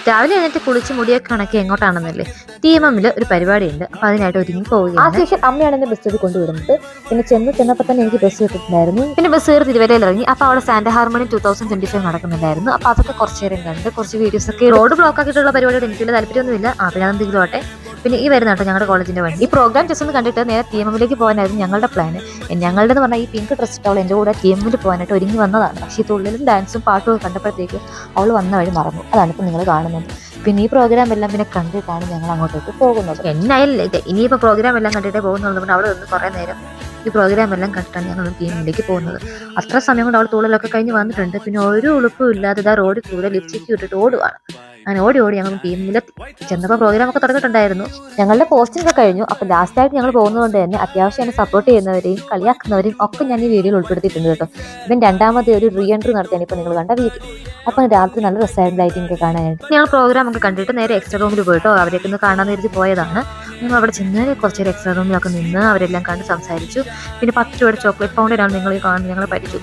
രാവിലെ എഴുന്നേറ്റ് കുളിച്ച് മുടിയൊക്കെ കണക്കി എങ്ങോട്ടാണെന്നല്ലേ TMM ഒരു പരിപാടിയുണ്ട്. അപ്പോൾ അതിനായിട്ട് ഒരുങ്ങി പോവുകയാണ്. ആ ശേഷം അമ്മയാണ് എന്നെ ബസ് കൊണ്ടുവിടുന്നത്. പിന്നെ ചെന്നപ്പോൾ തന്നെ എനിക്ക് ബസ് കിട്ടിയിട്ടുണ്ടായിരുന്നു. പിന്നെ ബസ് കയറി തിരുവല്ലയിൽ ഇറങ്ങി. അപ്പോൾ അവിടെ സാന്റ ഹാർമണി 2025 നടക്കുന്നുണ്ടായിരുന്നു. അപ്പോൾ അതൊക്കെ കുറച്ച് നേരം കണ്ട് കുറച്ച് വീഡിയോസ് ഒക്കെ. റോഡ് ബ്ലോക്ക് ആക്കിയിട്ടുള്ള പരിപാടിയോട് എനിക്ക് വലിയ താല്പര്യമൊന്നുമില്ല. പിന്നെ അതെന്തെങ്കിലും ആട്ടെ. പിന്നെ ഈ വരുന്ന കേട്ടോ ഞങ്ങളുടെ കോളേജിന്റെ വണ്ടി. ഈ പ്രോഗ്രാം ജസ്റ്റ് ഒന്ന് കണ്ടിട്ട് നേരെ TMM പോകാനായിരുന്നു ഞങ്ങളുടെ പ്ലാൻ. ഞങ്ങളുടെ എന്ന് പറഞ്ഞാൽ ഈ പിങ്ക് ഡ്രസ് ഇട്ടവൾ എൻ്റെ കൂടെ TMM പോകാനായിട്ട് ഒരുങ്ങി വന്നതാണ്. പക്ഷേ ഈ തുള്ളിലും ഡാൻസും പാട്ടും ഒക്കെ കണ്ടപ്പോഴത്തേക്ക് അവൾ വന്ന വഴി മറന്നു. അതാണ് ഇപ്പോൾ നിങ്ങൾ കാണുന്നത്. പിന്നെ ഈ പ്രോഗ്രാം എല്ലാം പിന്നെ കണ്ടിട്ടാണ് ഞങ്ങൾ അങ്ങോട്ടേക്ക് പോകുന്നത്. എന്നായാലും ഇനിയിപ്പോൾ പ്രോഗ്രാം എല്ലാം കണ്ടിട്ടേ പോകുന്നുള്ളൂ. അവിടെ നിന്ന് കുറേ നേരം ഈ പ്രോഗ്രാം എല്ലാം കണ്ടിട്ടാണ് ഞങ്ങൾ TMM പോകുന്നത്. അത്ര സമയം കൊണ്ട് അവൾ തുള്ളലൊക്കെ കഴിഞ്ഞ് വന്നിട്ടുണ്ട്. പിന്നെ ഒരു ഉളുപ്പും ഇല്ലാതെ റോഡിൽ കൂടെ ലിപ്സ്റ്റിക്ക് ഇട്ടിട്ട് ഓടുവാണ്. അങ്ങനെ ഓടി ഞങ്ങൾ TMM ചെന്നപ്പോൾ പ്രോഗ്രാം ഒക്കെ തുടങ്ങിയിട്ടുണ്ടായിരുന്നു. ഞങ്ങളുടെ പോസ്റ്റിംഗ് ഒക്കെ കഴിഞ്ഞു. അപ്പോൾ ലാസ്റ്റായിട്ട് ഞങ്ങൾ പോകുന്നതുകൊണ്ട് തന്നെ അത്യാവശ്യം എന്നെ സപ്പോർട്ട് ചെയ്യുന്നവരെയും കളിയാക്കുന്നവരെയും ഒക്കെ ഞാൻ ഈ വീഡിയോയിൽ ഉൾപ്പെടുത്തിയിട്ടുണ്ട് കേട്ടോ. ഇവൻ രണ്ടാമത്തെ ഒരു റീ എൻട്രി നടത്തിയാണ് ഇപ്പോൾ നിങ്ങൾ കണ്ട വീഡിയോ. അപ്പോൾ രാത്രി നല്ല രസമായിരുന്നു ലൈറ്റിംഗ് ഒക്കെ കാണാനായിട്ട്. ഞങ്ങൾ പ്രോഗ്രാം ഒക്കെ കണ്ടിട്ട് നേരെ എക്സ്ട്രാ റൂമിൽ പോയിട്ടോ അവരെയൊക്കെ ഒന്ന് കാണാൻ നേരത്തിൽ പോയതാണ്. ഞങ്ങൾ അവിടെ ചെന്ന് കുറച്ച് നേരം എക്സ്ട്രാ റൂമിലൊക്കെ നിന്ന് അവരെല്ലാം കണ്ട് സംസാരിച്ചു. പിന്നെ 10 രൂപയുടെ ചോക്ലേറ്റ് ഫൗണ്ടനാണ് നിങ്ങൾ ഈ കാണുന്നത്. ഞങ്ങളെ പഠിച്ചു.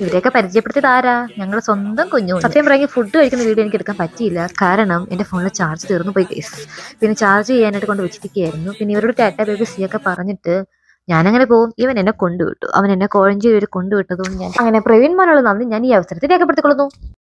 ഇവരെയൊക്കെ പരിചയപ്പെടുത്തിയത് ആരാ? ഞങ്ങളുടെ സ്വന്തം കുഞ്ഞു. സത്യം പറഞ്ഞ് ഫുഡ് കഴിക്കുന്ന വീഡിയോ എനിക്ക് എടുക്കാൻ പറ്റിയില്ല. കാരണം എൻ്റെ ഫോണിൽ ചാർജ് തീർന്നു പോയി കേസ്. പിന്നെ ചാർജ് ചെയ്യാനായിട്ട് കൊണ്ട് വെച്ചിരിക്കുകയായിരുന്നു. പിന്നെ ഇവരോട് ടാറ്റ ബേബി സിയൊക്കെ പറഞ്ഞിട്ട് ഞാനങ്ങനെ പോകും. ഇവൻ എന്നെ കൊണ്ടുവിട്ടു. അവൻ എന്നെ കോഴഞ്ചേരി കൊണ്ടുവിട്ടതുകൊണ്ട് ഞാൻ അങ്ങനെ പ്രവീൺ മോനുള്ള നന്ദി ഞാൻ ഈ അവസരത്തിൽ രേഖപ്പെടുത്തിക്കൊള്ളുന്നു.